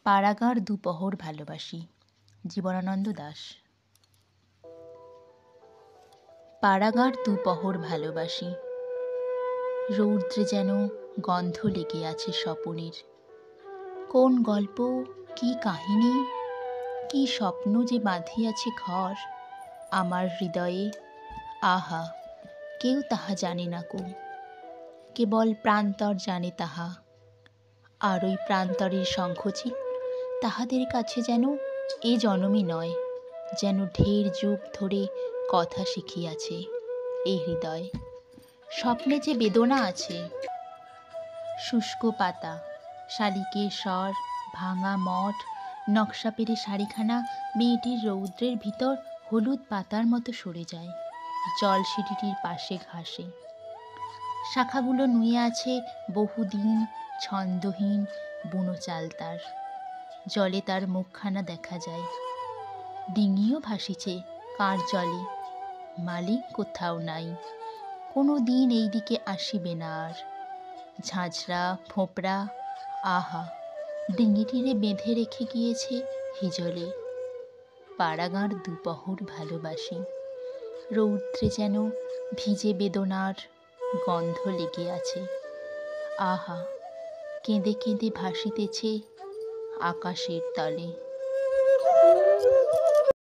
পাড়াগাঁর দুপহর ভালোবাসি। জীবনানন্দ দাশ। পাড়াগাঁর দুপহর ভালোবাসি, রৌদ্রে যেন গন্ধ লেগে আছে স্বপনের। কোন গল্প, কি কাহিনী, কি স্বপ্ন যে বাঁধিয়াছে ঘর আমার হৃদয়ে, আহা কেউ তাহা জানে না কো। কেবল প্রান্তর জানে তাহা, আর ওই প্রান্তরের শঙ্খচিল তাহাদের কাছে যেন এ জনমই নয়, যেন ঢের যুগ ধরে কথা শিখিয়াছে এই হৃদয়। স্বপ্নে যে বেদনা আছে, শুষ্ক পাতা, শালিকের স্বর, ভাঙা মঠ, নকশা পেরে শাড়িখানা মেয়েটির রৌদ্রের ভিতর হলুদ পাতার মতো সরে যায় জল সিঁড়িটির পাশে ঘাসে। শাখাগুলো নুয়ে আছে বহুদিন, ছন্দহীন বুনো চাল তার। জলে তার মুখখানা দেখা যায়। ডিঙিও ভাসিছে কার জলে, মালিক কোথাও নাই, কোনো দিন এই দিকে আসিবে না আর। ঝাঁঝরা ফোঁপড়া, আহা ডিঙিটিরে বেঁধে রেখে গিয়েছে হিজলে। পাড়াগাঁর দুপহর ভালোবাসি, রৌদ্রে যেন ভিজে বেদনার গন্ধ লেগে আছে, আহা কেঁদে কেঁদে ভাসিতেছে আকাশের তলে।